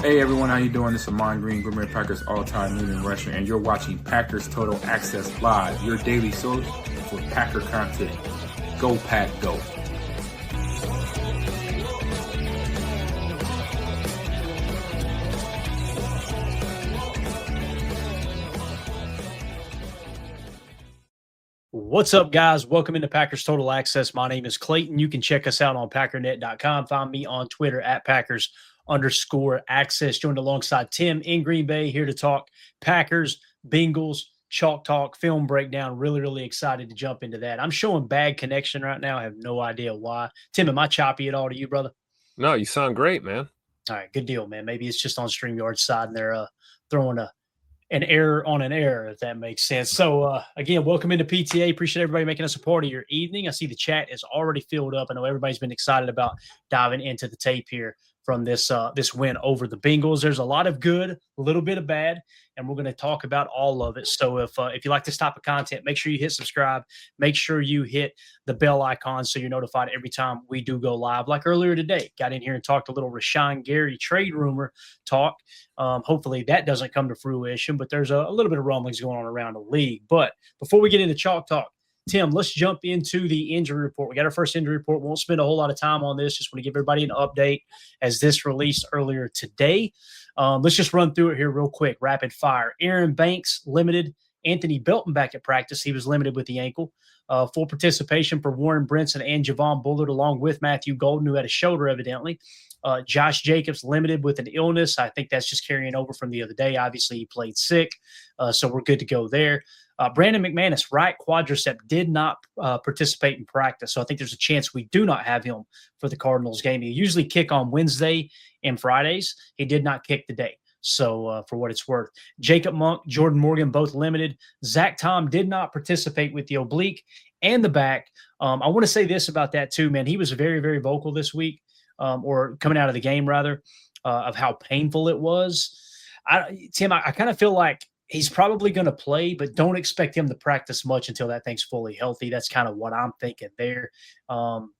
Hey everyone, how you doing? This is Amon Green, Green Bay Packers all-time leading rusher, and you're watching Packers Total Access Live, your daily source for Packer content. Go Pack, go! What's up, guys? Welcome into Packers Total Access. My name is Clayton. You can check us out on packernet.com. Find me on Twitter at Packers_access. Joined alongside Tim in Green Bay, here to talk Packers, Bengals, Chalktalk, film breakdown. Really excited to jump into that. I'm showing bad connection right now. I have no idea why. Tim, am I choppy at all to you, brother? No, you sound great, man. All right, good deal, man. Maybe it's just on StreamYard's side and they're throwing an error on an error, if that makes sense. So, again, welcome into PTA. Appreciate everybody making us a part of your evening. I see the chat is already filled up. I know everybody's been excited about diving into the tape here from this win over the Bengals. There's a lot of good, a little bit of bad, and we're going to talk about all of it. So if you like this type of content, make sure you hit subscribe. Make sure you hit the bell icon so you're notified every time we do go live. Like earlier today, got in here and talked a little Rashawn Gary trade rumor talk. Hopefully that doesn't come to fruition, but there's a little bit of rumblings going on around the league. But before we get into Chalk Talk, Tim, let's jump into the injury report. We got our first injury report. We won't spend a whole lot of time on this. Just want to give everybody an update as this released earlier today. Let's just run through it here real quick, rapid fire. Aaron Banks, limited. Anthony Belton back at practice. He was limited with the ankle. Full participation for Warren Brinson and Javon Bullard, along with Matthew Golden, who had a shoulder evidently. Josh Jacobs limited with an illness. I think that's just carrying over from the other day. Obviously, he played sick, so we're good to go there. Brandon McManus, right quadricep, did not participate in practice, so I think there's a chance we do not have him for the Cardinals game. He usually kick on Wednesday and Fridays. He did not kick today. So for what it's worth, Jacob Monk, Jordan Morgan, both limited. Zach Tom did not participate with the oblique and the back. I want to say this about that too, man. He was very vocal this week, or coming out of the game rather, of how painful it was. Tim, I kind of feel like he's probably going to play, but don't expect him to practice much until that thing's fully healthy. That's kind of what I'm thinking there.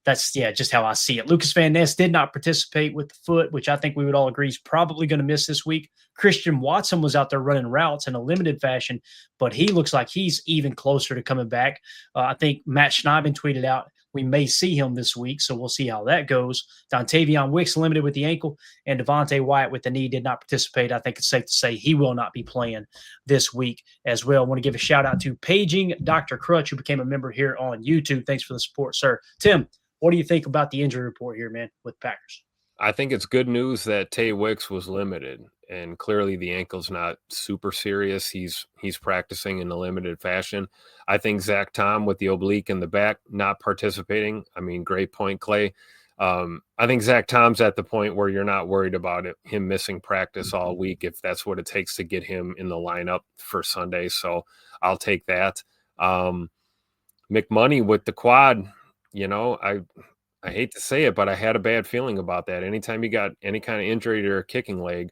That's just how I see it. Lucas Van Ness did not participate with the foot, which I think we would all agree is probably going to miss this week. Christian Watson was out there running routes in a limited fashion, but he looks like he's even closer to coming back. I think Matt Schneiden tweeted out, we may see him this week, so we'll see how that goes. Dontavion Wicks limited with the ankle, and Devontae Wyatt with the knee did not participate. I think it's safe to say he will not be playing this week as well. I want to give a shout-out to Paging Dr. Crutch, who became a member here on YouTube. Thanks for the support, sir. Tim, what do you think about the injury report here, man, with Packers? I think it's good news that Tay Wicks was limited, and clearly the ankle's not super serious. He's practicing in a limited fashion. I think Zach Tom with the oblique in the back not participating. I mean, great point, Clay. I think Zach Tom's at the point where you're not worried about him missing practice all week if that's what it takes to get him in the lineup for Sunday. So I'll take that. McMoney with the quad, I hate to say it, but I had a bad feeling about that. Anytime you got any kind of injury to your kicking leg,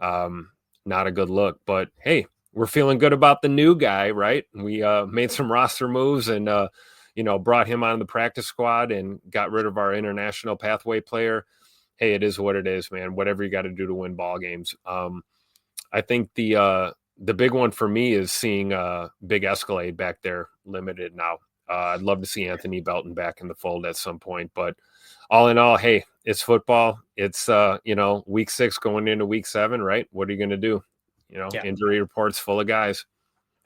not a good look. But, hey, we're feeling good about the new guy, right? We made some roster moves and, brought him on the practice squad and got rid of our international pathway player. Hey, it is what it is, man. Whatever you got to do to win ball games. I think the big one for me is seeing Big Escalade back there limited now. I'd love to see Anthony Belton back in the fold at some point, but all in all, hey, it's football. It's, week 6 going into week 7, right? What are you going to do? Injury reports full of guys.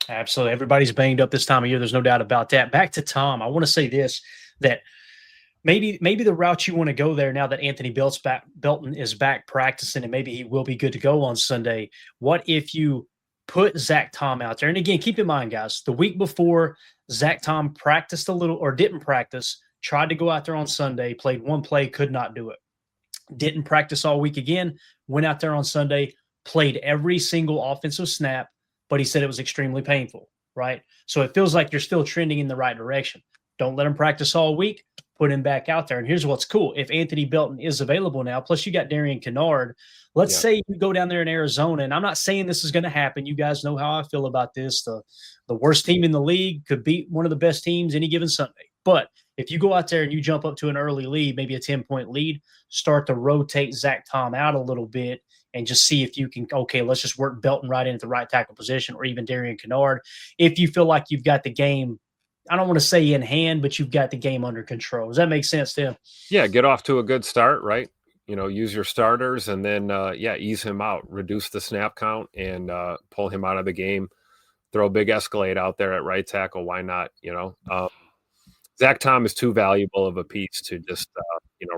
Absolutely. Everybody's banged up this time of year. There's no doubt about that. Back to Tom. I want to say this, that maybe the route you want to go there now that Anthony Belton is back practicing and maybe he will be good to go on Sunday. What if you put Zach Tom out there? And again, keep in mind, guys, the week before Zach Tom practiced a little or didn't practice, tried to go out there on Sunday, played one play, could not do it. Didn't practice all week again, went out there on Sunday, played every single offensive snap, but he said it was extremely painful, right? So it feels like you're still trending in the right direction. Don't let him practice all week. Put him back out there. And here's what's cool. If Anthony Belton is available now, plus you got Darian Kennard, let's say you go down there in Arizona, and I'm not saying this is going to happen. You guys know how I feel about this. The worst team in the league could beat one of the best teams any given Sunday. But if you go out there and you jump up to an early lead, maybe a 10-point lead, start to rotate Zach Tom out a little bit and just see if you can, okay, let's just work Belton right in at the right tackle position, or even Darian Kennard. If you feel like you've got the game, I don't want to say in hand, but you've got the game under control. Does that make sense, Tim? Yeah, get off to a good start, right? Use your starters and then, ease him out, reduce the snap count and pull him out of the game. Throw a big Escalade out there at right tackle. Why not? Zach Tom is too valuable of a piece to just,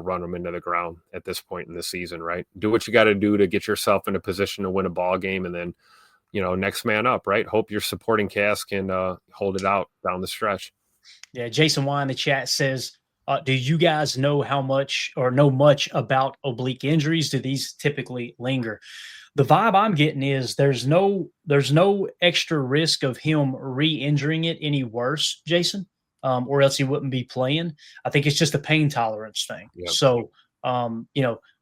run him into the ground at this point in the season, right? Do what you got to do to get yourself in a position to win a ball game, and then, next man up, right? Hope your supporting cast can hold it out down the stretch. Yeah, Jason Y in the chat says, do you guys know much about oblique injuries? Do these typically linger? The vibe I'm getting is there's no extra risk of him re-injuring it any worse, Jason, or else he wouldn't be playing. I think it's just a pain tolerance thing. Yep. So,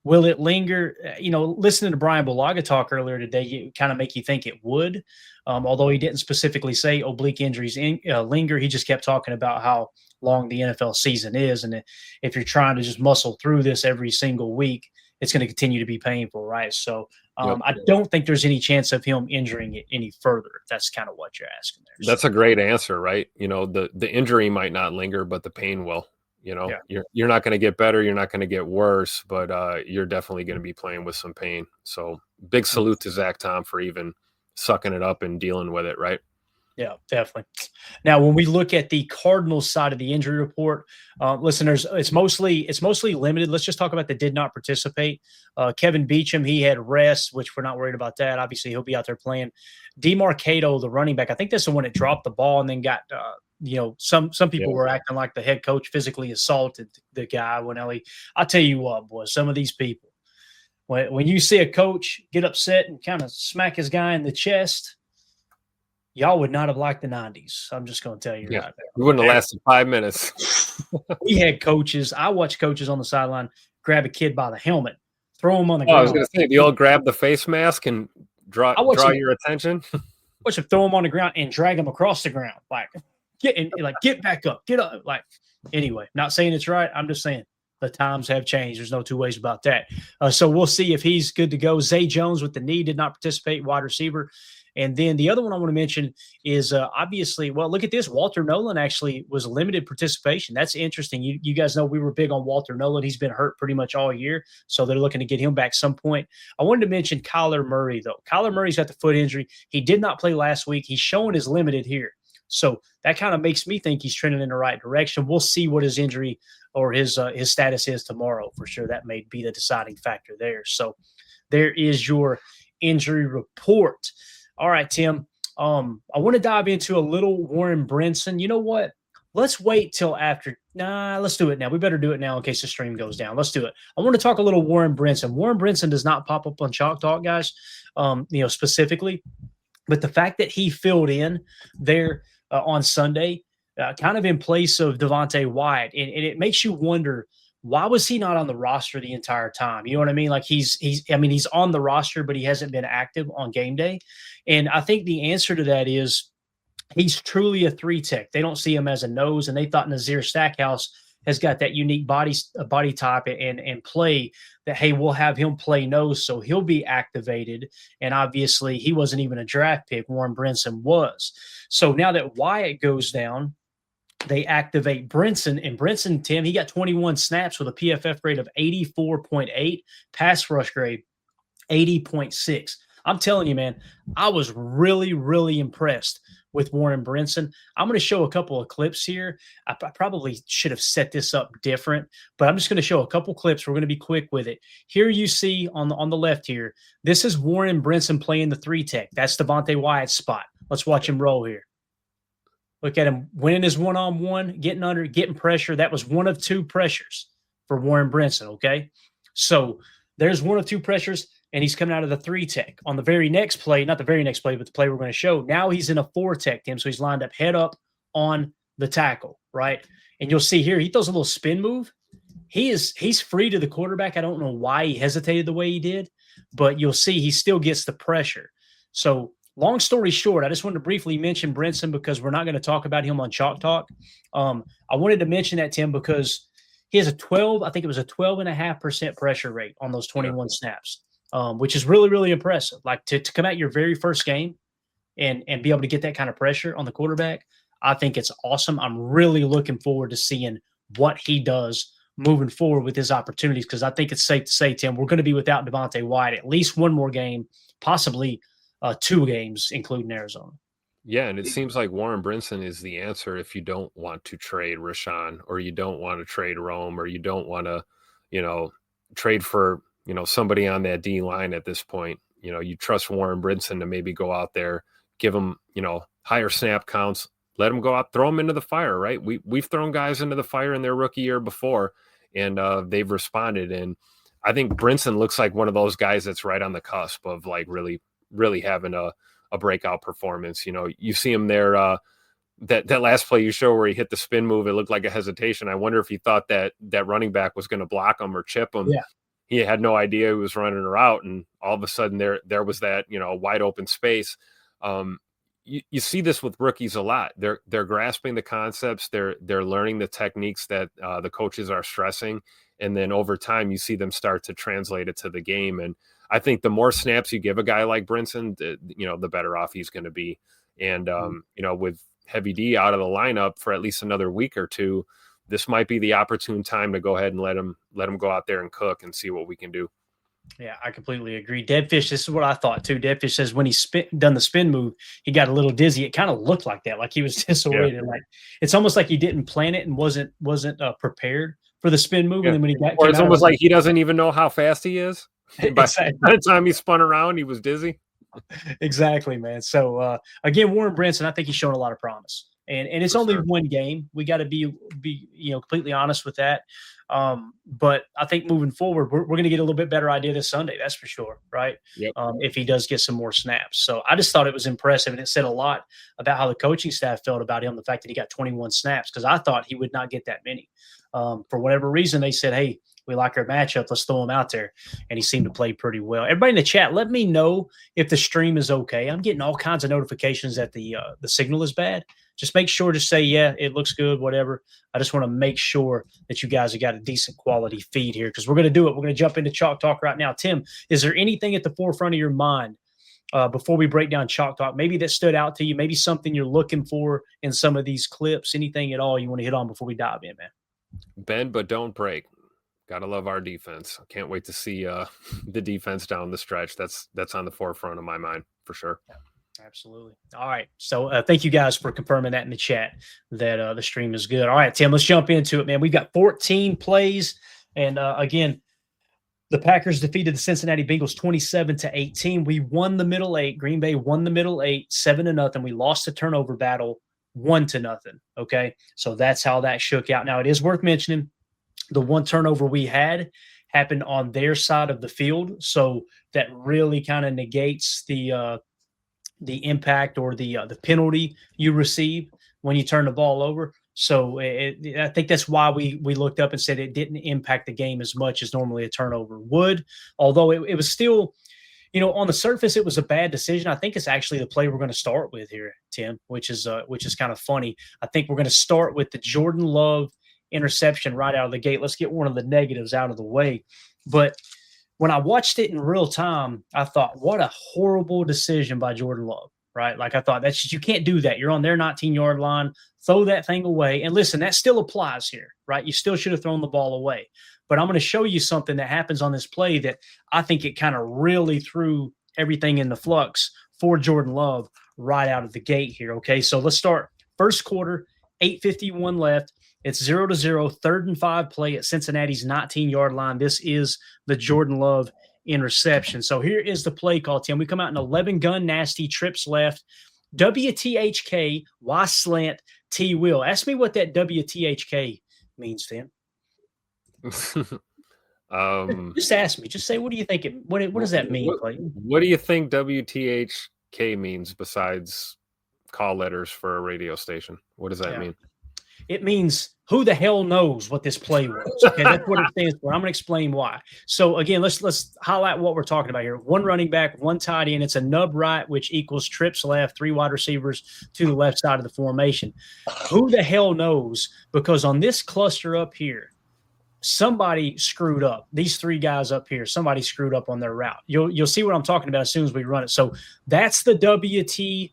will it linger? Listening to Brian Bulaga talk earlier today, it kind of make you think it would. Although he didn't specifically say oblique injuries linger, he just kept talking about how long the NFL season is. And if you're trying to just muscle through this every single week, it's going to continue to be painful, right? So I don't think there's any chance of him injuring it any further, if that's kind of what you're asking there. That's a great answer, right? The injury might not linger, but the pain will. You're not going to get better. You're not going to get worse, but you're definitely going to be playing with some pain. So big salute to Zach Tom for even sucking it up and dealing with it, right? Yeah, definitely. Now, when we look at the Cardinals side of the injury report, listeners, it's mostly limited. Let's just talk about the did not participate. Kevin Beachum, he had rest, which we're not worried about that. Obviously, he'll be out there playing. DeMarcado, the running back, I think that's the one that dropped the ball and then got some people were acting like the head coach physically assaulted the guy. I tell you what, boy, some of these people, when you see a coach get upset and kind of smack his guy in the chest, y'all would not have liked the 90s. I'm just going to tell you right there. We wouldn't have lasted 5 minutes. We had coaches. I watched coaches on the sideline grab a kid by the helmet, throw him on the ground. I was going to say, the old grab the face mask and draw your attention. Watch him throw him on the ground and drag him across the ground. Get back up, get up. Anyway, not saying it's right. I'm just saying the times have changed. There's no two ways about that. So we'll see if he's good to go. Zay Jones with the knee did not participate, wide receiver. And then the other one I want to mention is obviously, well, look at this. Walter Nolan actually was limited participation. That's interesting. You guys know we were big on Walter Nolan. He's been hurt pretty much all year, so they're looking to get him back some point. I wanted to mention Kyler Murray, though. Kyler Murray's got the foot injury. He did not play last week. He's showing his limited here. So that kind of makes me think he's trending in the right direction. We'll see what his injury or his status is tomorrow for sure. That may be the deciding factor there. So there is your injury report. All right, Tim. I want to dive into a little Warren Brinson. You know what? Let's wait till after. Let's do it now. We better do it now in case the stream goes down. Let's do it. I want to talk a little Warren Brinson. Warren Brinson does not pop up on Chalktalk, guys, specifically. But the fact that he filled in there on Sunday, kind of in place of Devontae Wyatt, and it makes you wonder, why was he not on the roster the entire time? You know what I mean? Like he's on the roster, but he hasn't been active on game day. And I think the answer to that is he's truly a 3-tech. They don't see him as a nose, and they thought Nazir Stackhouse has got that unique body type and play that, hey, we'll have him play nose, so he'll be activated. And obviously he wasn't even a draft pick. Warren Brinson was. So now that Wyatt goes down, they activate Brinson, and Brinson, Tim, he got 21 snaps with a PFF grade of 84.8, pass rush grade 80.6. I'm telling you, man, I was really, really impressed with Warren Brinson. I'm going to show a couple of clips here. I probably should have set this up different, but I'm just going to show a couple clips. We're going to be quick with it. Here you see on the left here, this is Warren Brinson playing the 3-tech. That's Devontae Wyatt's spot. Let's watch him roll here. Look at him winning his one-on-one, getting pressure. That was one of 2 pressures for Warren Brinson, okay? So there's one of 2 pressures, and he's coming out of the 3-tech. On the very next play, not the very next play, but the play we're going to show, now he's in a 4-tech, Tim, so he's lined up head up on the tackle, right? And you'll see here, he throws a little spin move. He's free to the quarterback. I don't know why he hesitated the way he did, but you'll see he still gets the pressure. So long story short, I just wanted to briefly mention Brinson because we're not going to talk about him on Chalk Talk. I wanted to mention that, Tim, because he has a 12.5% pressure rate on those 21 snaps. which is really, really impressive. Like to come out your very first game and be able to get that kind of pressure on the quarterback, I think it's awesome. I'm really looking forward to seeing what he does moving forward with his opportunities, because I think it's safe to say, Tim, we're going to be without Devontae White at least one more game, possibly 2 games, including Arizona. Yeah, and it seems like Warren Brinson is the answer if you don't want to trade Rashawn, or you don't want to trade Rome, or you don't want to, trade for, somebody on that D line at this point. You trust Warren Brinson to maybe go out there, give him, higher snap counts, let him go out, throw him into the fire, right? We've thrown guys into the fire in their rookie year before, and they've responded. And I think Brinson looks like one of those guys that's right on the cusp of like really, really having a breakout performance. You see him there, that last play you show where he hit the spin move, it looked like a hesitation. I wonder if he thought that running back was going to block him or chip him. Yeah. He had no idea he was running a route, and all of a sudden there was that, wide open space. You see this with rookies a lot. They're grasping the concepts, they're learning the techniques that the coaches are stressing, and then over time you see them start to translate it to the game. And I think the more snaps you give a guy like Brinson, the better off he's going to be. And with Heavy D out of the lineup for at least another week or two, this might be the opportune time to go ahead and let him go out there and cook and see what we can do. Yeah, I completely agree. Deadfish, this is what I thought too. Deadfish says when he done the spin move, he got a little dizzy. It kind of looked like that, like he was disoriented. Yeah. Like it's almost like he didn't plan it and wasn't prepared for the spin move. Yeah. And then when he got, or it's almost like he doesn't even know how fast he is. Exactly. By the time he spun around, he was dizzy. Exactly, man. So again, Warren Brinson, I think he's shown a lot of promise, and it's for only sure. One game. We got to be completely honest with that. But I think moving forward, we're going to get a little bit better idea this Sunday. That's for sure, right? Yep. If he does get some more snaps. So I just thought it was impressive, and it said a lot about how the coaching staff felt about him. The fact that he got 21 snaps, because I thought he would not get that many. For whatever reason, they said, "Hey, we like our matchup. Let's throw him out there." And he seemed to play pretty well. Everybody in the chat, let me know if the stream is okay. I'm getting all kinds of notifications that the signal is bad. Just make sure to say, yeah, it looks good, whatever. I just want to make sure that you guys have got a decent quality feed here, because we're going to do it. We're going to jump into Chalk Talk right now. Tim, is there anything at the forefront of your mind before we break down Chalk Talk, maybe that stood out to you, maybe something you're looking for in some of these clips, anything at all you want to hit on before we dive in, man? Bend but don't break. Gotta love our defense. Can't wait to see the defense down the stretch. That's on the forefront of my mind for sure. Yeah, absolutely. All right. So thank you guys for confirming that in the chat that the stream is good. All right, Tim, let's jump into it, man. We've got 14 plays. And again, the Packers defeated the Cincinnati Bengals 27-18. We won the middle 8. Green Bay won the middle 8, 7-0. We lost the turnover battle 1-0. Okay. So that's how that shook out. Now it is worth mentioning, the one turnover we had happened on their side of the field, so that really kind of negates the impact or the penalty you receive when you turn the ball over. So I think that's why we looked up and said it didn't impact the game as much as normally a turnover would. Although it was still, on the surface, it was a bad decision. I think it's actually the play we're going to start with here, Tim, which is kind of funny. I think we're going to start with the Jordan Love interception right out of the gate. Let's get one of the negatives out of the way. But when I watched it in real time, I thought, what a horrible decision by Jordan Love, right? Like I thought, you can't do that. You're on their 19-yard line, throw that thing away. And listen, that still applies here, right? You still should have thrown the ball away. But I'm going to show you something that happens on this play that I think it kind of really threw everything in the flux for Jordan Love right out of the gate here. Okay, so let's start first quarter, 8:51 left. It's 0-0, 3rd and 5 play at Cincinnati's 19-yard line. This is the Jordan Love interception. So here is the play call, Tim. We come out in 11 gun nasty, trips left, WTHK, Y slant, T will. Ask me what that WTHK means, Tim. Just ask me. Just say, what do you think? What does that mean, Clayton? What do you think WTHK means besides call letters for a radio station? What does that mean? It means who the hell knows what this play was. Okay, that's what it stands for. I'm going to explain why. So again, let's highlight what we're talking about here. One running back, one tight end. It's a nub right, which equals trips left, 3 wide receivers to the left side of the formation. Who the hell knows? Because on this cluster up here, somebody screwed up. These three guys up here, somebody screwed up on their route. You'll see what I'm talking about as soon as we run it. So that's the WTHK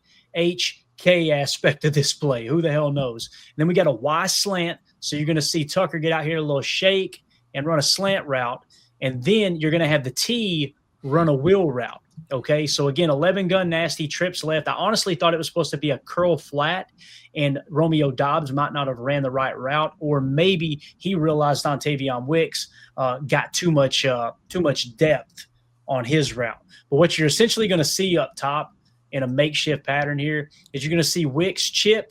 aspect of this play. Who the hell knows? And then we got a Y slant. So you're going to see Tucker get out here a little shake and run a slant route. And then you're going to have the T run a wheel route. Okay, so again, 11 gun nasty trips left. I honestly thought it was supposed to be a curl flat, and Romeo Doubs might not have ran the right route, or maybe he realized Dontavion Wicks got too much depth on his route. But what you're essentially going to see up top in a makeshift pattern here is you're going to see Wicks chip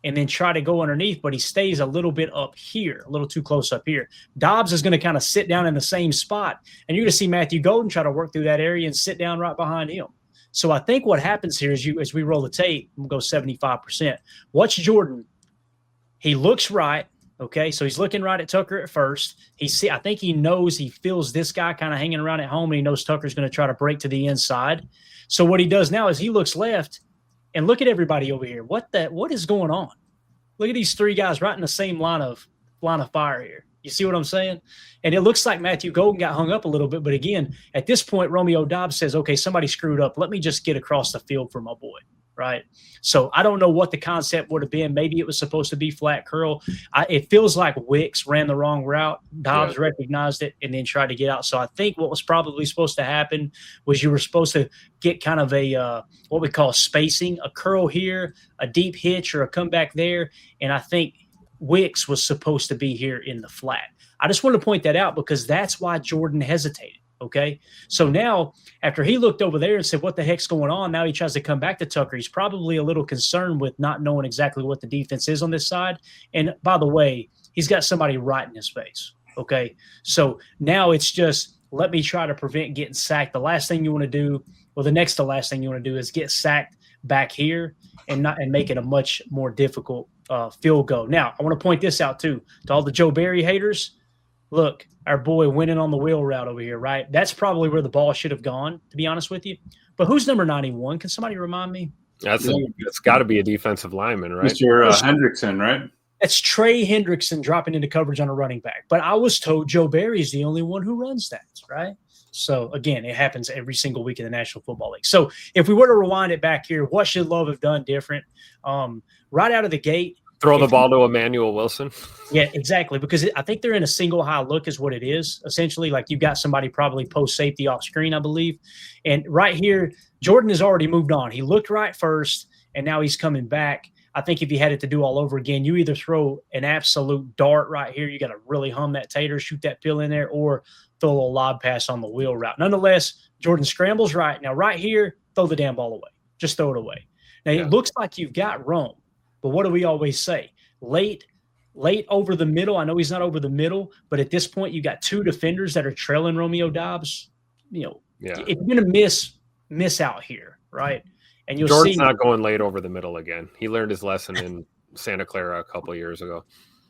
and then try to go underneath, but he stays a little bit up here, a little too close up here. Dobbs is going to kind of sit down in the same spot, and you're going to see Matthew Golden try to work through that area and sit down right behind him. So I think what happens here is as we roll the tape, we'll go 75%. Watch Jordan. He looks right. Okay, so he's looking right at Tucker at first. I think he feels this guy kind of hanging around at home, and he knows Tucker's going to try to break to the inside. So what he does now is he looks left, and look at everybody over here. What is going on? Look at these three guys right in the same line of fire here. You see what I'm saying? And it looks like Matthew Golden got hung up a little bit. But again, at this point, Romeo Doubs says, okay, somebody screwed up. Let me just get across the field for my boy, right? So I don't know what the concept would have been. Maybe it was supposed to be flat curl. It feels like Wicks ran the wrong route. Dobbs recognized it and then tried to get out. So I think what was probably supposed to happen was you were supposed to get kind of a what we call spacing, a curl here, a deep hitch, or a comeback there. And I think Wicks was supposed to be here in the flat. I just want to point that out because that's why Jordan hesitated. Okay. So now after he looked over there and said, what the heck's going on? Now he tries to come back to Tucker. He's probably a little concerned with not knowing exactly what the defense is on this side. And by the way, he's got somebody right in his face. Okay. So now it's just, let me try to prevent getting sacked. The last thing you want to do, well, the next to last thing you want to do is get sacked back here and make it a much more difficult field goal. Now, I want to point this out too, to all the Joe Barry haters. Look, our boy winning on the wheel route over here, right? That's probably where the ball should have gone, to be honest with you. But who's number 91? Can somebody remind me? It's got to be a defensive lineman, right? Mr. Hendrickson, right? That's Trey Hendrickson dropping into coverage on a running back. But I was told Joe Barry is the only one who runs that, right? So, again, it happens every single week in the National Football League. So, if we were to rewind it back here, what should Love have done different? Right out of the gate, throw the ball to Emmanuel Wilson. Yeah, exactly. Because I think they're in a single high look is what it is, essentially. Like you've got somebody probably post safety off screen, I believe. And right here, Jordan has already moved on. He looked right first, and now he's coming back. I think if you had it to do all over again, you either throw an absolute dart right here. You got to really hum that tater, shoot that pill in there, or throw a little lob pass on the wheel route. Nonetheless, Jordan scrambles right. Now, right here, throw the damn ball away. Just throw it away. Now, It looks like you've got Rome. But what do we always say? Late over the middle. I know he's not over the middle, but at this point, you got two defenders that are trailing Romeo Doubs. If you're going to miss out here, right? And you'll Jordan's see not going late over the middle again. He learned his lesson in Santa Clara a couple of years ago.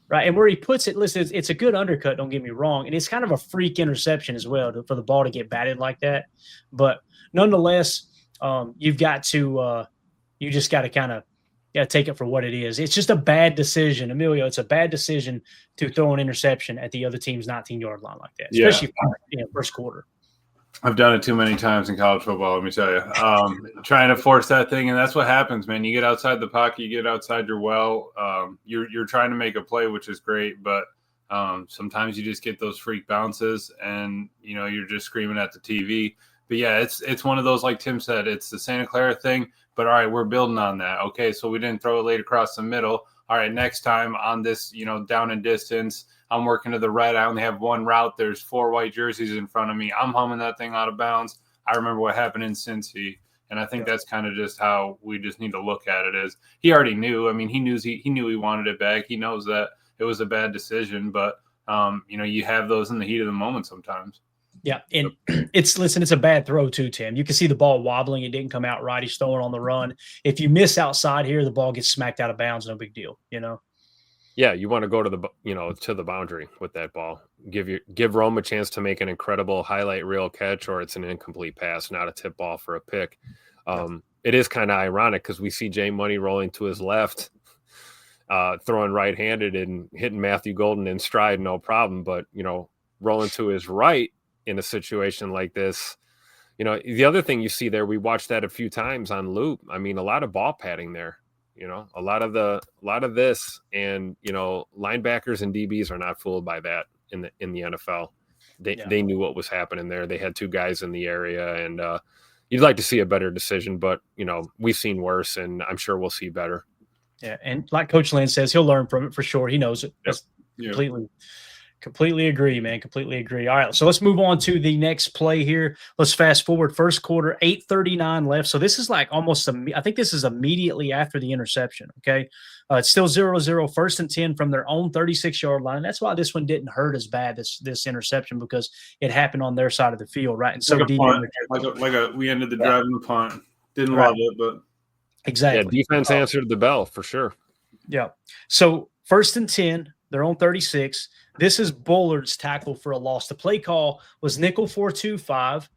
Right, and where he puts it, listen, it's a good undercut, don't get me wrong, and it's kind of a freak interception as well for the ball to get batted like that. But nonetheless, you've got to you just got to kind of take it for what it is. It's just a bad decision, Emilio. It's a bad decision to throw an interception at the other team's 19-yard line like that, especially first quarter. I've done it too many times in college football, let me tell you. Trying to force that thing, and that's what happens, man. You get outside the pocket, you get outside your well. You're trying to make a play, which is great, but sometimes you just get those freak bounces, and you're just screaming at the TV. But yeah, it's one of those, like Tim said, it's the Santa Clara thing. But all right, we're building on that. Okay, so we didn't throw it late across the middle. All right, next time on this, down and distance, I'm working to the right. I only have one route. There's 4 white jerseys in front of me. I'm humming that thing out of bounds. I remember what happened in Cincy, and I think that's kind of just how we just need to look at it. Is he already knew? I mean, he knew he wanted it back. He knows that it was a bad decision, but you have those in the heat of the moment sometimes. Yeah, and it's a bad throw too, Tim. You can see the ball wobbling. It didn't come out right. He's throwing on the run. If you miss outside here, the ball gets smacked out of bounds. No big deal, Yeah, you want to go to the boundary with that ball. Give Rome a chance to make an incredible highlight reel catch, or it's an incomplete pass, not a tip ball for a pick. It is kind of ironic because we see Jay Money rolling to his left. throwing right-handed and hitting Matthew Golden in stride, no problem. But, rolling to his right in a situation like this, the other thing you see there, we watched that a few times on loop. I mean, a lot of ball padding there, a lot of this, and, linebackers and DBs are not fooled by that in the NFL. They knew what was happening there. They had two guys in the area, and you'd like to see a better decision, but, we've seen worse, and I'm sure we'll see better. Yeah, and like Coach Lynn says, he'll learn from it for sure. He knows it. Yep. Completely agree, man. Completely agree. All right, so let's move on to the next play here. Let's fast forward. First quarter, 8:39 left. So this is like almost I think this is immediately after the interception, okay? It's still 0-0, first and 10 from their own 36-yard line. And that's why this one didn't hurt as bad, this interception, because it happened on their side of the field, right? And so we ended the drive in the punt. Didn't love it, but exactly. Yeah, defense answered the bell for sure. Yeah. So first and 10, their own 36. This is Bullard's tackle for a loss. The play call was nickel 4-2-5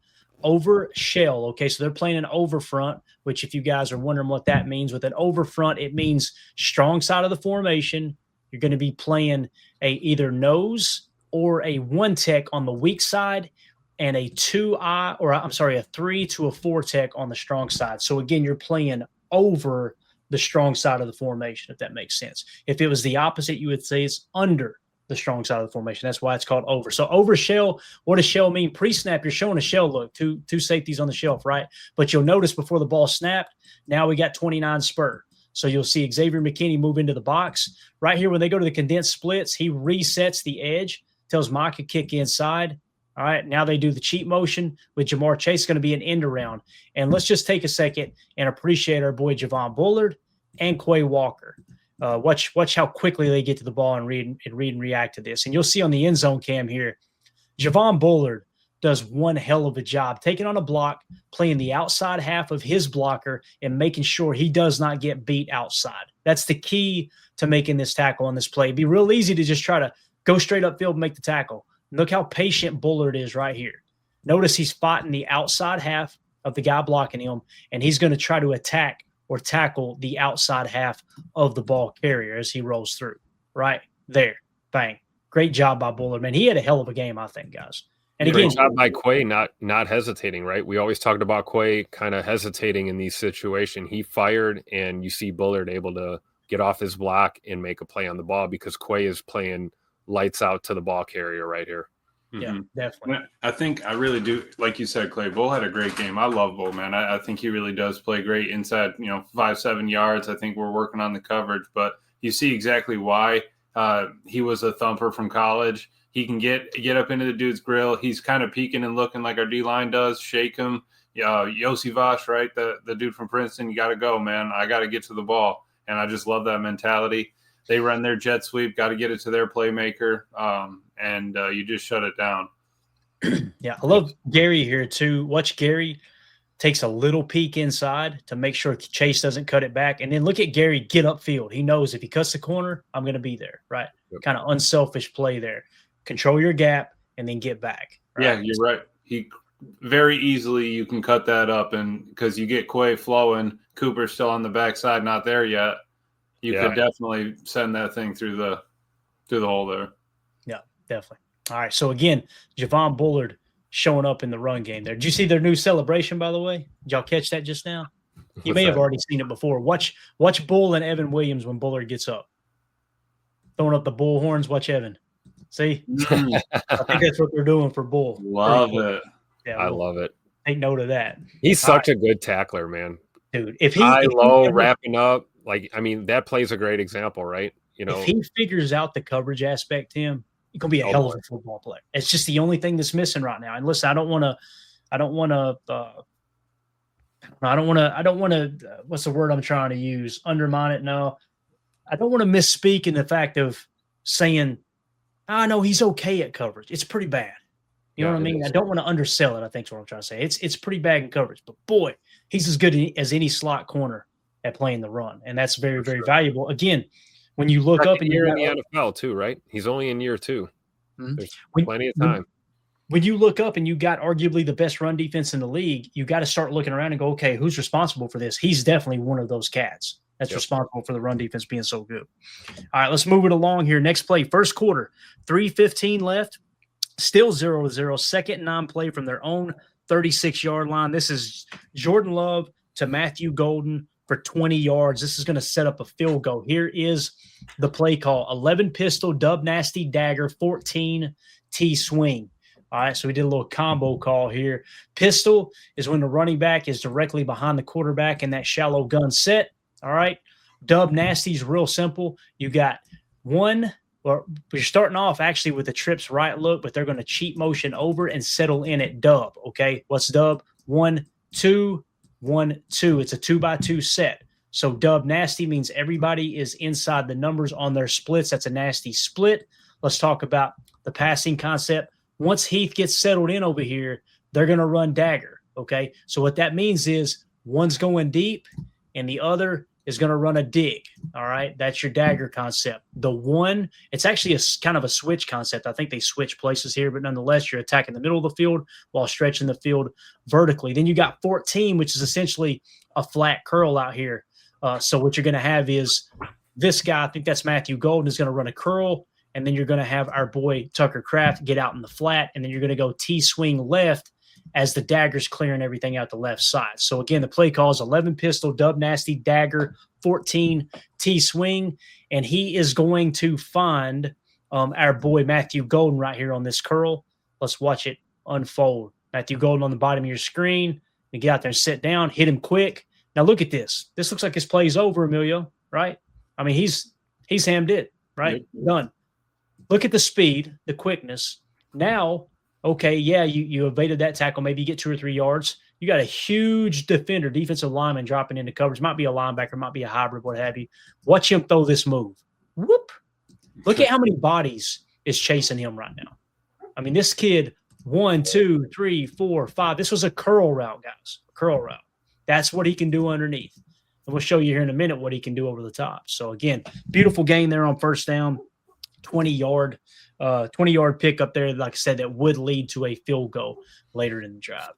over shell. Okay, so they're playing an over front, which if you guys are wondering what that means, with an over front, it means strong side of the formation. You're going to be playing a either nose or a one tech on the weak side, and a 3 to a 4 tech on the strong side. So again, you're playing over the strong side of the formation, if that makes sense. If it was the opposite, you would say it's under the strong side of the formation. That's why it's called over. So over shell, what does shell mean? Pre-snap, you're showing a shell look, two safeties on the shelf, right? But you'll notice before the ball snapped, now we got 29 spur. So you'll see Xavier McKinney move into the box. Right here, when they go to the condensed splits, he resets the edge, tells Mike to kick inside. All right, now they do the cheat motion with Jamar Chase, going to be an end around. And let's just take a second and appreciate our boy Javon Bullard and Quay Walker. Watch how quickly they get to the ball and read and react to this. And you'll see on the end zone cam here, Javon Bullard does one hell of a job taking on a block, playing the outside half of his blocker, and making sure he does not get beat outside. That's the key to making this tackle on this play. It'd be real easy to just try to go straight upfield and make the tackle. Look how patient Bullard is right here. Notice he's spotting the outside half of the guy blocking him, and he's going to try to attack or tackle the outside half of the ball carrier as he rolls through. Right there. Bang. Great job by Bullard, man. He had a hell of a game, I think, guys. And Great again, job by Quay not hesitating, right? We always talked about Quay kind of hesitating in these situations. He fired, and you see Bullard able to get off his block and make a play on the ball because Quay is playing lights out to the ball carrier right here. Yeah, definitely. I think I really do. Like you said, Clay, Bull had a great game. I love Bull, man. I think he really does play great inside, 5-7 yards. I think we're working on the coverage, but you see exactly why he was a thumper from college. He can get up into the dude's grill. He's kind of peeking and looking like our D-line does, shake him. Yossi Vosh, right? The dude from Princeton, you got to go, man. I got to get to the ball. And I just love that mentality. They run their jet sweep, got to get it to their playmaker, and you just shut it down. Yeah, I love Gary here too. Watch Gary takes a little peek inside to make sure Chase doesn't cut it back. And then look at Gary get upfield. He knows if he cuts the corner, I'm going to be there, right? Yep. Kind of unselfish play there. Control your gap and then get back. Right? Yeah, you're right. He very easily you can cut that up, and because you get Quay flowing, Cooper's still on the backside, not there yet. You could definitely send that thing through the hole there. Yeah, definitely. All right. So again, Javon Bullard showing up in the run game there. Did you see their new celebration, by the way? Did y'all catch that just now? You may have already seen it before. Watch Bull and Evan Williams when Bullard gets up. Throwing up the bull horns. Watch Evan. See? I think that's what they're doing for Bull. Love it. Yeah, I love it. Take note of that. He's such a good tackler, man. Dude, wrapping up. That play's a great example, right? If he figures out the coverage aspect, Tim, he's gonna be a hell of a football player. It's just the only thing that's missing right now. And listen, I don't want to. What's the word I'm trying to use? Undermine it. No, I don't want to misspeak in the fact of saying, I know he's okay at coverage. It's pretty bad. You know what I mean? I don't want to undersell it. I think is what I'm trying to say. It's pretty bad in coverage, but boy, he's as good as any slot corner at playing the run, and that's very, very valuable. Again, when you look up and you're in the NFL too, right? He's only in year 2. Mm-hmm. There's plenty of time. When you look up and you got arguably the best run defense in the league, you got to start looking around and go, okay, who's responsible for this? He's definitely one of those cats. that's responsible for the run defense being so good. All right, let's move it along here. Next play, first quarter, 3:15 left, still 0-0. Second and 9 play from their own 36-yard line. This is Jordan Love to Matthew Golden for 20 yards. This is going to set up a field goal. Here is the play call: 11 pistol, dub nasty dagger, 14 T swing. All right, so we did a little combo call here. Pistol is when the running back is directly behind the quarterback in that shallow gun set. All right, dub nasty is real simple. You got one, or you're starting off actually with the trips right look, but they're going to cheat motion over and settle in at dub. Okay, what's dub? 1, 2, 1, 2. It's a 2x2 set. So dub nasty means everybody is inside the numbers on their splits. That's a nasty split. Let's talk about the passing concept. Once Heath gets settled in over here, they're going to run dagger, okay? So what that means is one's going deep and the other is going to run a dig, all right? That's your dagger concept. The one, it's actually a kind of a switch concept. I think they switch places here, but nonetheless, you're attacking the middle of the field while stretching the field vertically. Then you got 14, which is essentially a flat curl out here. So what you're going to have is this guy, I think that's Matthew Golden, is going to run a curl. And then you're going to have our boy Tucker Kraft get out in the flat, and then you're going to go T-swing left as the dagger's clearing everything out the left side. So, again, the play call is 11 pistol, dub nasty, dagger, 14 T-swing, and he is going to find our boy Matthew Golden right here on this curl. Let's watch it unfold. Matthew Golden on the bottom of your screen. You get out there and sit down, hit him quick. Now, look at this. This looks like his play's over, Emilio, right? I mean, he's hammed it, right? Yep. Done. Look at the speed, the quickness. Now, okay, yeah, you evaded that tackle. Maybe you get 2 or 3 yards. You got a huge defender, defensive lineman dropping into coverage. Might be a linebacker, might be a hybrid, what have you. Watch him throw this move. Whoop. Look at how many bodies is chasing him right now. I mean, this kid, 1, 2, 3, 4, 5. This was a curl route, guys. Curl route. That's what he can do underneath. And we'll show you here in a minute what he can do over the top. So, again, beautiful gain there on first down. 20-yard pick up there, like I said, that would lead to a field goal later in the drive.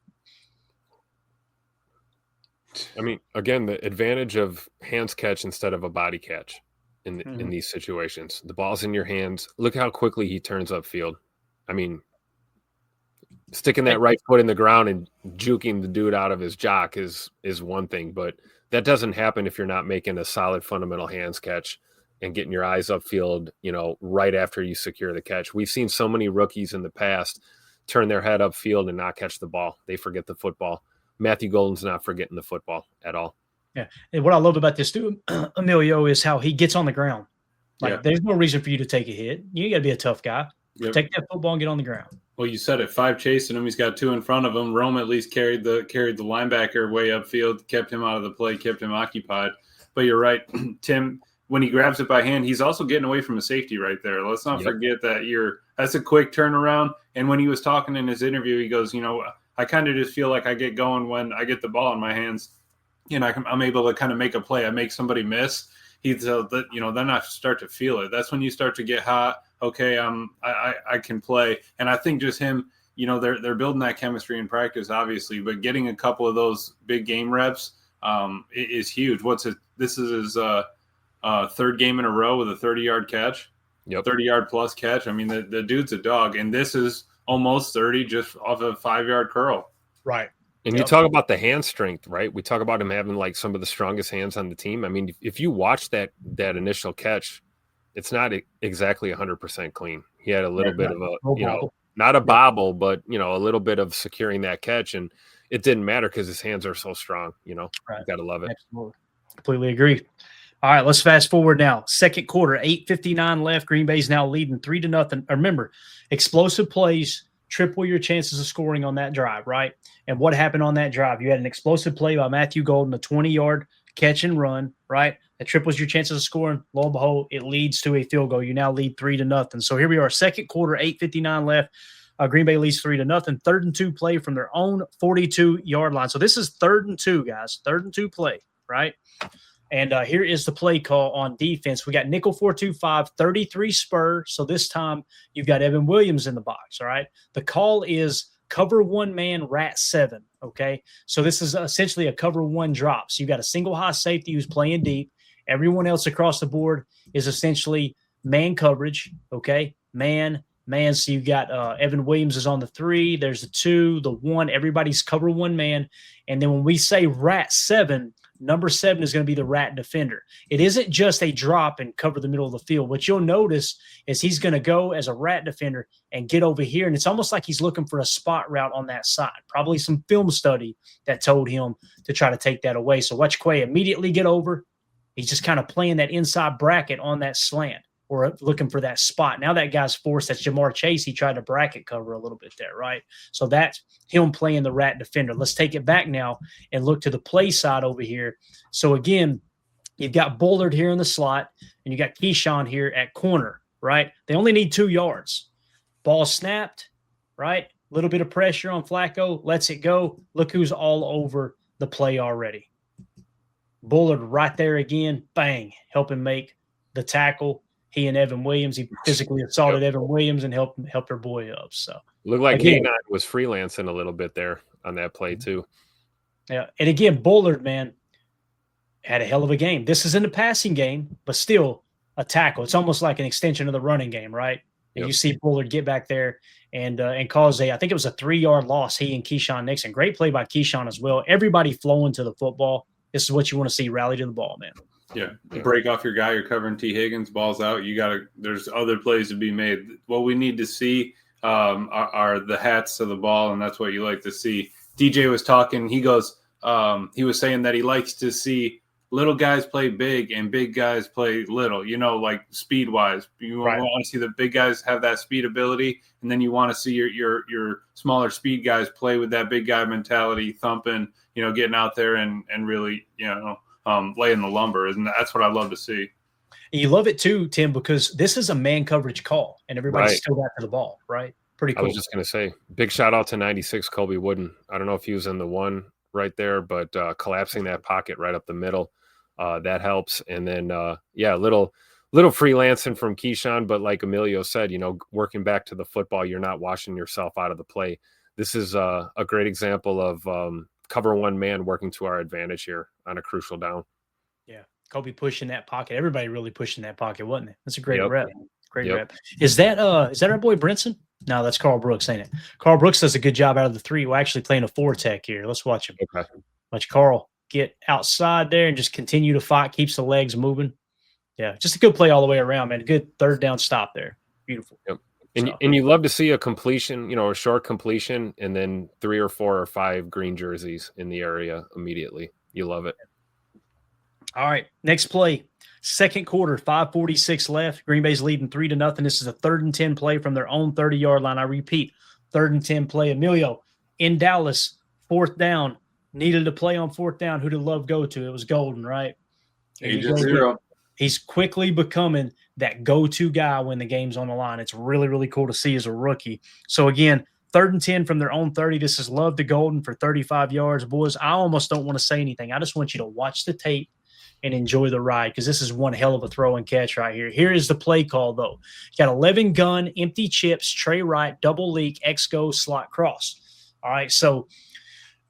I mean, again, the advantage of hands catch instead of a body catch in these situations. The ball's in your hands. Look how quickly he turns upfield. I mean, sticking that right foot in the ground and juking the dude out of his jock is one thing, but that doesn't happen if you're not making a solid fundamental hands catch and getting your eyes upfield, right after you secure the catch. We've seen so many rookies in the past turn their head upfield and not catch the ball. They forget the football. Matthew Golden's not forgetting the football at all. Yeah. And what I love about this dude, Emilio, is how he gets on the ground. There's no reason for you to take a hit. You got to be a tough guy. Yep. Take that football and get on the ground. Well, you said it. 5 chasing him. He's got 2 in front of him. Rome at least carried the linebacker way upfield, kept him out of the play, kept him occupied. But you're right, Tim. When he grabs it by hand, he's also getting away from a safety right there. Let's not forget that that's a quick turnaround. And when he was talking in his interview, he goes, I kind of just feel like I get going when I get the ball in my hands. I'm able to kind of make a play. I make somebody miss. Then I start to feel it. That's when you start to get hot. Okay, I can play. And I think just him, they're building that chemistry in practice, obviously, but getting a couple of those big game reps is huge. This is his third game in a row with a 30-yard catch, 30-yard plus catch. I mean, the dude's a dog, and this is almost 30 just off a 5-yard curl. Right. And you talk about the hand strength, right? We talk about him having like some of the strongest hands on the team. I mean, if you watch that initial catch, it's not exactly 100% clean. He had a little bit of not a bobble, but, a little bit of securing that catch, and it didn't matter because his hands are so strong, Right. You got to love it. Absolutely. Completely agree. All right, let's fast forward now. Second quarter, 8:59 left. Green Bay's now leading 3-0. Remember, explosive plays triple your chances of scoring on that drive, right? And what happened on that drive? You had an explosive play by Matthew Golden, a 20-yard catch and run, right? That triples your chances of scoring. Lo and behold, it leads to a field goal. You now lead 3-0. So here we are, second quarter, 8:59 left. Green Bay leads 3-0. 3rd and 2 play from their own 42-yard line. So this is 3rd and 2, guys. 3rd and 2 play, right? And here is the play call on defense. We got nickel 4-2-5, 33 spur. So this time you've got Evan Williams in the box, all right? The call is cover 1 man, rat 7, okay? So this is essentially a cover 1 drop. So you've got a single high safety who's playing deep. Everyone else across the board is essentially man coverage, okay? Man. So you got Evan Williams is on the 3. There's the 2, the 1. Everybody's cover one man. And then when we say rat 7, number 7 is going to be the rat defender. It isn't just a drop and cover the middle of the field. What you'll notice is he's going to go as a rat defender and get over here. And it's almost like he's looking for a spot route on that side. Probably some film study that told him to try to take that away. So watch Quay immediately get over. He's just kind of playing that inside bracket on that slant, or looking for that spot. Now that guy's forced. That's Jamar Chase. He tried to bracket cover a little bit there, right? So that's him playing the rat defender. Let's take it back now and look to the play side over here. So again, you've got Bullard here in the slot, and you got Keyshawn here at corner, right? They only need 2 yards. Ball snapped, right? A little bit of pressure on Flacco. Lets it go. Look who's all over the play already. Bullard right there again. Bang. Helping make the tackle. He and Evan Williams, he physically assaulted Evan Williams and helped their boy up. So looked like K9 was freelancing a little bit there on that play too. Yeah, and again, Bullard, man, had a hell of a game. This is in the passing game, but still a tackle. It's almost like an extension of the running game, right? And you see Bullard get back there and cause I think it was a 3-yard loss. He and Keyshawn Nixon, great play by Keyshawn as well. Everybody flowing to the football. This is what you want to see, rally to the ball, man. Yeah, break off your guy. You're covering T. Higgins. Ball's out. There's other plays to be made. What we need to see are the hats to the ball, and that's what you like to see. DJ was talking. He goes. He was saying that he likes to see little guys play big and big guys play little. Like speed wise. You want to see the big guys have that speed ability, and then you want to see your smaller speed guys play with that big guy mentality, thumping. Getting out there and really laying the lumber, and that's what I love to see. And you love it too, Tim, because this is a man coverage call, and everybody's still got to the ball, right? Pretty cool. I was just going to say, big shout out to 96 Colby Wooden. I don't know if he was in the 1 right there, but collapsing that pocket right up the middle, that helps. And then, little freelancing from Keyshawn, but like Emilio said, working back to the football, you're not washing yourself out of the play. This is a great example of cover one man working to our advantage here on a crucial down. Yeah. Kobe pushing that pocket. Everybody really pushing that pocket, wasn't it? That's a great rep. Great rep. Is that our boy Brinson? No, that's Carl Brooks, ain't it? Carl Brooks does a good job out of the 3. We're actually playing a 4 tech here. Let's watch him. Okay. Watch Carl get outside there and just continue to fight, keeps the legs moving. Yeah, just a good play all the way around, man. Good third down stop there. Beautiful. Yep. And you love to see a completion, a short completion, and then 3 or 4 or 5 green jerseys in the area immediately. You love it. All right, next play. Second quarter, 5:46 left. Green Bay's leading 3-0. This is a 3rd and 10 play from their own 30-yard line. I repeat, 3rd and 10 play. Emilio in Dallas, 4th down. Needed to play on 4th down. Who did Love go to? It was Golden, right? Agent 0. He's quickly becoming that go-to guy when the game's on the line. It's really, really cool to see as a rookie. So, again, 3rd and 10 from their own 30. This is Love to Golden for 35 yards. Boys, I almost don't want to say anything. I just want you to watch the tape and enjoy the ride, because this is one hell of a throw and catch right here. Here is the play call, though. You got 11 gun, empty chips, tray right, double leak, X-go, slot cross. All right, so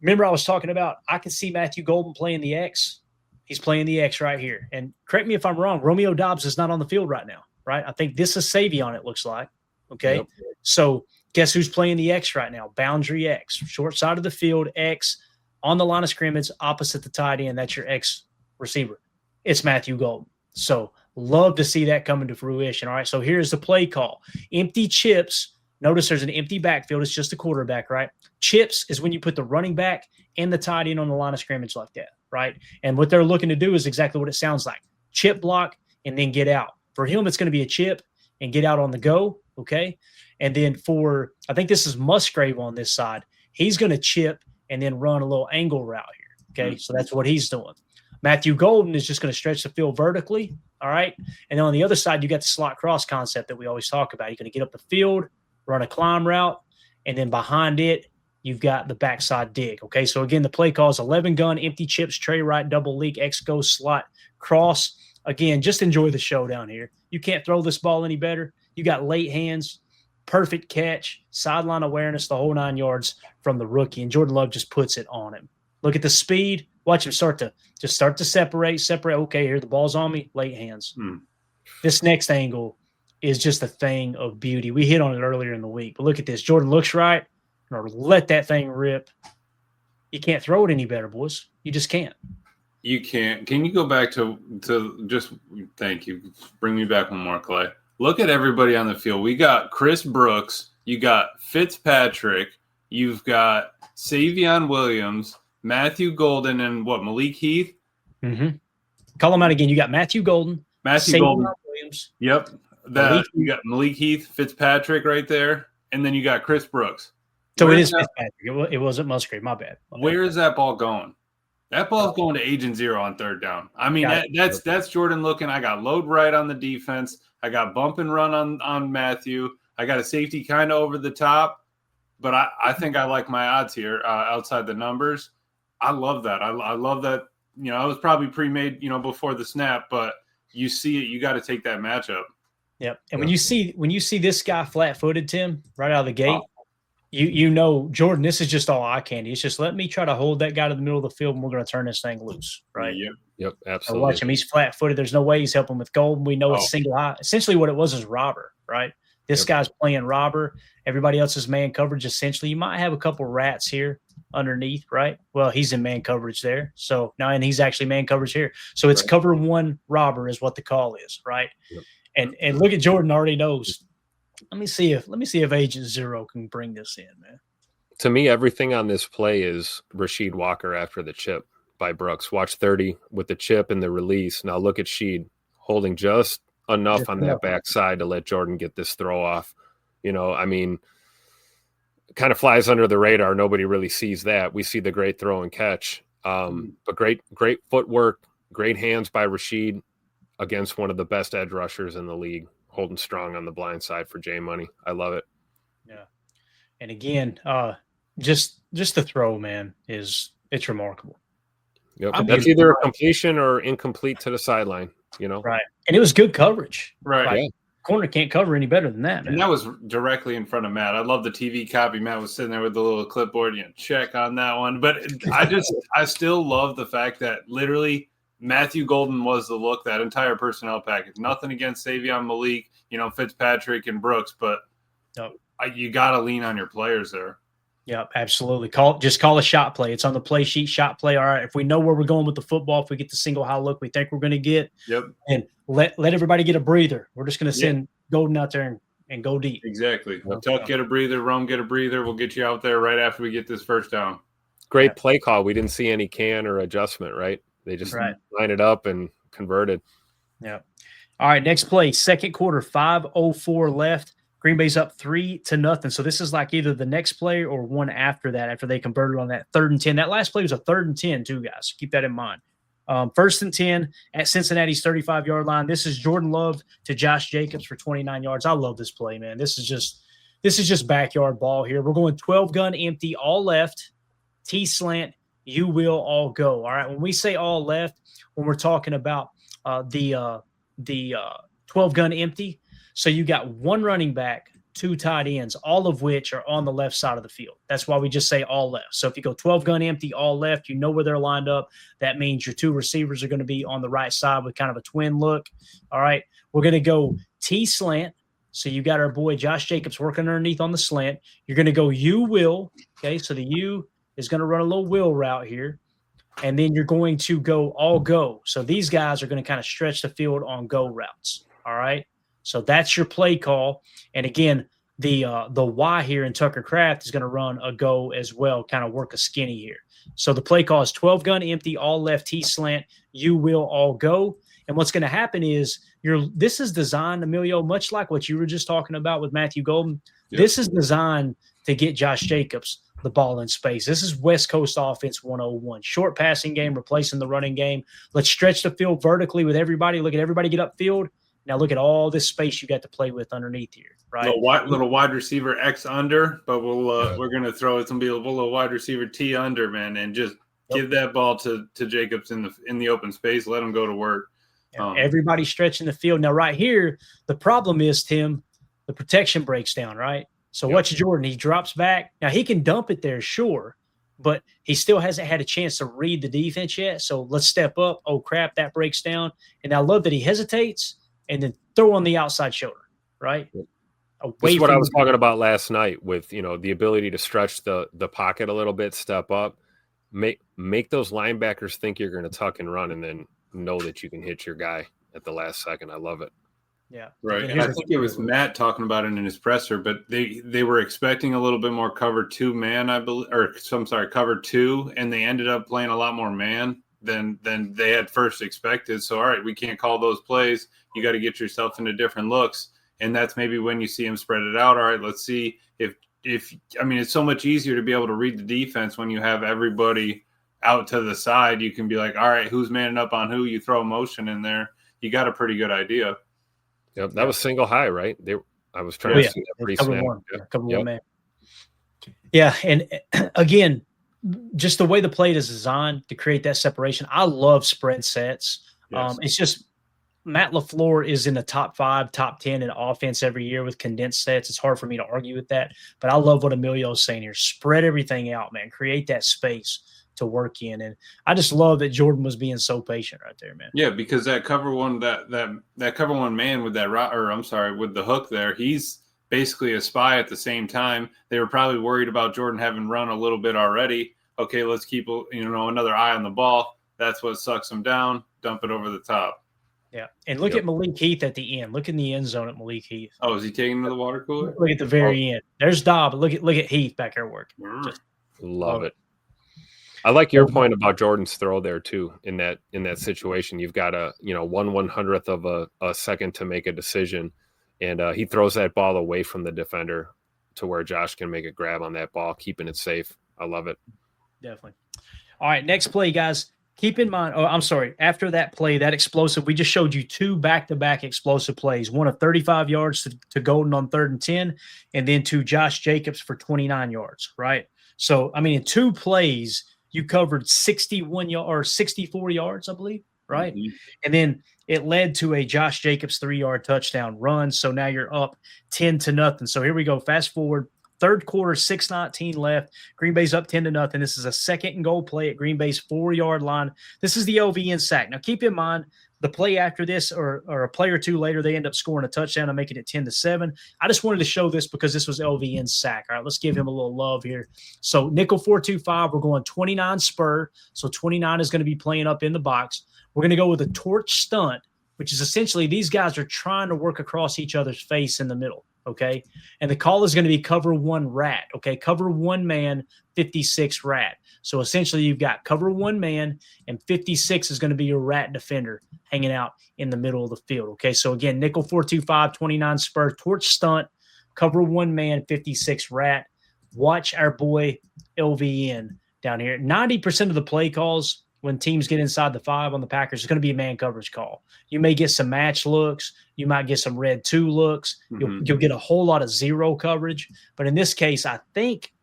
remember I was talking about I could see Matthew Golden playing the X. He's playing the X right here. And correct me if I'm wrong, Romeo Dobbs is not on the field right now, right? I think this is Savion, it looks like. Okay, Yep. So guess who's playing the X right now? Boundary X, short side of the field, X, on the line of scrimmage, opposite the tight end. That's your X receiver. It's Matthew Golden. So love to see that coming to fruition. All right, so here's the play call. Empty chips. Notice there's an empty backfield. It's just a quarterback, right? Chips is when you put the running back and the tight end on the line of scrimmage like that, right? And what they're looking to do is exactly what it sounds like. Chip block and then get out. For him, it's going to be a chip and get out on the go, okay? And then for, I think this is Musgrave on this side. He's going to chip and then run a little angle route here, okay? So that's what he's doing. Matthew Golden is just going to stretch the field vertically, all right? And then on the other side, you got the slot cross concept that we always talk about. You're going to get up the field, run a climb route, and then behind it, you've got the backside dig, okay? So, again, the play call is 11 gun, empty chips, tray right, double leak, X-go, slot, cross. Again, just enjoy the show down here. You can't throw this ball any better. You got late hands, perfect catch, sideline awareness, the whole 9 yards from the rookie, and Jordan Love just puts it on him. Look at the speed. Watch him start to separate. Okay, here the ball's on me. Late hands. This next angle is just a thing of beauty. We hit on it earlier in the week, but look at this. Jordan looks right, or let that thing rip. You can't throw it any better, boys. You just can't. You can't. Can you go back to just thank you. Bring me back one more, Clay. Look at everybody on the field. We got Chris Brooks. You got Fitzpatrick. You've got Savion Williams, Matthew Golden, and Malik Heath? Mm-hmm. Call them out again. You got Matthew Golden. Matthew Golden. Williams. Yep. You got Malik Heath, Fitzpatrick right there, and then you got Chris Brooks. So it is Fitzpatrick. It wasn't Musgrave. My bad. Where is that ball going? That ball's going to Agent Zero on third down. I mean, that's Jordan looking. I got load right on the defense. I got bump and run on Matthew. I got a safety kind of over the top. But I think I like my odds here outside the numbers. I love that. I love that. I was probably pre-made, before the snap, but you see it. You got to take that matchup. Yep. And when you see this guy flat-footed, Tim, right out of the gate, you know, Jordan, this is just all eye candy. It's just let me try to hold that guy to the middle of the field, and we're going to turn this thing loose, right? Yep, absolutely. So watch him. He's flat-footed. There's no way he's helping with Golden. We know it's single eye. Essentially what it was is robber, right? This guy's playing robber. Everybody else is man coverage, essentially. You might have a couple rats here underneath, right? Well, he's in man coverage there. So now, and he's actually man coverage here. So it's cover one robber is what the call is, right? Yep. And look at Jordan already knows. Let me see if Agent Zero can bring this in, man. To me, everything on this play is Rasheed Walker after the chip by Brooks. Watch 30 with the chip and the release. Now look at Sheed holding just enough on that backside to let Jordan get this throw off. I mean, kind of flies under the radar. Nobody really sees that. We see the great throw and catch. But great footwork, great hands by Rasheed against one of the best edge rushers in the league, holding strong on the blind side for J Money. I love it. Yeah. And again, just the throw, man, it's remarkable. Yep. That's either a completion or incomplete to the sideline, Right. And it was good coverage. Right. Yeah. Corner can't cover any better than that, man. And that was directly in front of Matt. I love the TV copy. Matt was sitting there with the little clipboard, check on that one. But I still love the fact that literally Matthew Golden was the look, that entire personnel package. Nothing against Savion, Malik, Fitzpatrick and Brooks, but you got to lean on your players there. Yeah, absolutely. Call a shot play. It's on the play sheet, shot play. All right, if we know where we're going with the football, if we get the single high look we think we're going to get, and let everybody get a breather. We're just going to send Golden out there and go deep. Exactly. Tuck, get a breather. Rome, get a breather. We'll get you out there right after we get this first down. Great play call. We didn't see any can or adjustment, right? They just line it up and converted. Yeah. All right, next play, second quarter, 5:04 left. Green Bay's up 3-0. So this is like either the next play or one after that, after they converted on that 3rd and 10. That last play was a 3rd and 10 too, guys. So keep that in mind. 1st and 10 at Cincinnati's 35-yard line. This is Jordan Love to Josh Jacobs for 29 yards. I love this play, man. This is just backyard ball here. We're going 12 gun empty, all left, T slant. You will all go. All right. When we say all left, when we're talking about the 12 gun empty. So you got one running back, two tight ends, all of which are on the left side of the field. That's why we just say all left. So if you go 12 gun empty, all left, you know where they're lined up. That means your two receivers are going to be on the right side with kind of a twin look. All right. We're going to go T slant. So you got our boy Josh Jacobs working underneath on the slant. You're going to go you will. Okay. So the U is going to run a little will route here. And then you're going to go all go. So these guys are going to kind of stretch the field on go routes. All right. So that's your play call. And again, the Y here in Tucker Kraft is going to run a go as well, kind of work a skinny here. So the play call is 12 gun empty, all left T slant. You will all go. And what's going to happen is this is designed, Emilio, much like what you were just talking about with Matthew Golden. Yep. This is designed to get Josh Jacobs the ball in space. This is West Coast offense 101. Short passing game, replacing the running game. Let's stretch the field vertically with everybody. Look at everybody get upfield. Now look at all this space you got to play with underneath here, right? Little wide receiver X under, but we're going to throw it some little wide receiver T under, man, and just give that ball to Jacobs in the open space. Let him go to work. Everybody stretching the field. Now right here, the problem is, Tim, the protection breaks down, right? So watch Jordan. He drops back. Now he can dump it there, sure, but he still hasn't had a chance to read the defense yet. So let's step up. Oh, crap, that breaks down. And I love that he hesitates and then throw on the outside shoulder, right? This is what I was talking about last night with, the ability to stretch the pocket a little bit, step up, make those linebackers think you're going to tuck and run, and then know that you can hit your guy at the last second. I love it. Yeah. Right. And I think it was Matt talking about it in his presser, but they were expecting a little bit more cover 2 man, I believe, cover 2, and they ended up playing a lot more man than they had first expected. So, all right, we can't call those plays. You got to get yourself into different looks. And that's maybe when you see him spread it out. All right, let's see if it's so much easier to be able to read the defense when you have everybody out to the side. You can be like, all right, who's manning up on who? You throw a motion in there. You got a pretty good idea. Yep, that was single high, right? I was trying to see that pretty snap. Cover one man. Yeah, and again, just the way the play is designed to create that separation. I love spread sets. Yes. It's just Matt LaFleur is in the top 5, top 10 in offense every year with condensed sets. It's hard for me to argue with that, but I love what Emilio's saying here. Spread everything out, man. Create that space to work in. And I just love that Jordan was being so patient right there, man. Yeah, because that cover one, that cover one man with with the hook there, he's basically a spy at the same time. They were probably worried about Jordan having run a little bit already. Okay, let's keep another eye on the ball. That's what sucks him down. Dump it over the top. Yeah, and look at Malik Heath at the end. Look in the end zone at Malik Heath. Oh, is he taking him to the water cooler? Look at the very end. There's Dobb. Look at Heath back there working. Just love it. I like your point about Jordan's throw there too. In that situation, you've got a 1/100th of a second to make a decision, and he throws that ball away from the defender to where Josh can make a grab on that ball, keeping it safe. I love it. Definitely. All right, next play, guys. Keep in mind, after that play, that explosive, we just showed you 2 back-to-back explosive plays, one of 35 yards to Golden on 3rd and 10, and then to Josh Jacobs for 29 yards, right? So, in 2 plays, you covered 64 yards, I believe, right? Mm-hmm. And then it led to a Josh Jacobs 3-yard touchdown run. So now you're up 10-0. So here we go. Fast forward. 3rd quarter, 6:19 left. Green Bay's up 10-0. This is a 2nd and goal play at Green Bay's 4-yard line. This is the LVN sack. Now, keep in mind, the play after this or a play or two later, they end up scoring a touchdown and making it 10-7. I just wanted to show this because this was LVN's sack. All right, let's give him a little love here. So nickel 4-2-5, we're going 29 spur. So 29 is going to be playing up in the box. We're going to go with a torch stunt, which is essentially these guys are trying to work across each other's face in the middle. Okay. And the call is going to be cover 1 rat. Okay. Cover 1 man, 56 rat. So essentially you've got cover 1 man and 56 is going to be your rat defender hanging out in the middle of the field. Okay. So again, nickel 4-2-5, 29 spur, torch stunt, cover 1 man, 56 rat. Watch our boy LVN down here. 90% of the play calls when teams get inside the 5 on the Packers, it's going to be a man coverage call. You may get some match looks. You might get some red 2 looks. Mm-hmm. You'll get a whole lot of 0 coverage. But in this case, I think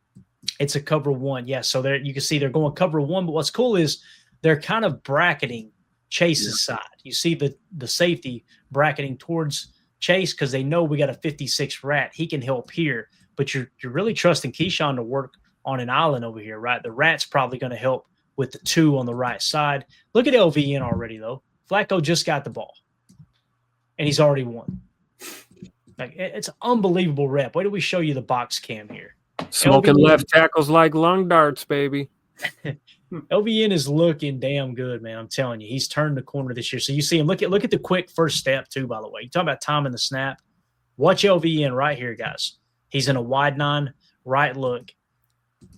it's a cover 1. Yeah, so there you can see they're going cover 1. But what's cool is they're kind of bracketing Chase's side. You see the safety bracketing towards Chase because they know we got a 56 rat. He can help here. But you're really trusting Keyshawn to work on an island over here, right? The rat's probably going to help with the 2 on the right side. Look at LVN already, though. Flacco just got the ball, and he's already won. Like it's unbelievable rep. Why do we show you the box cam here? Smoking LVN, left tackles like lung darts, baby. LVN is looking damn good, man. I'm telling you, he's turned the corner this year. So you see him. Look at the quick first step too. By the way, you talking about timing the snap. Watch LVN right here, guys. He's in a wide 9 right look.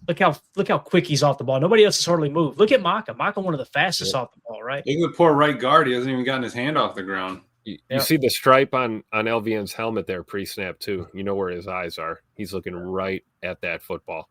Look how quick he's off the ball. Nobody else has hardly moved. Look at Micah. Micah, one of the fastest off the ball, right? Look at the poor right guard. He hasn't even gotten his hand off the ground. You see the stripe on LVN's helmet there pre-snap too. You know where his eyes are. He's looking right at that football.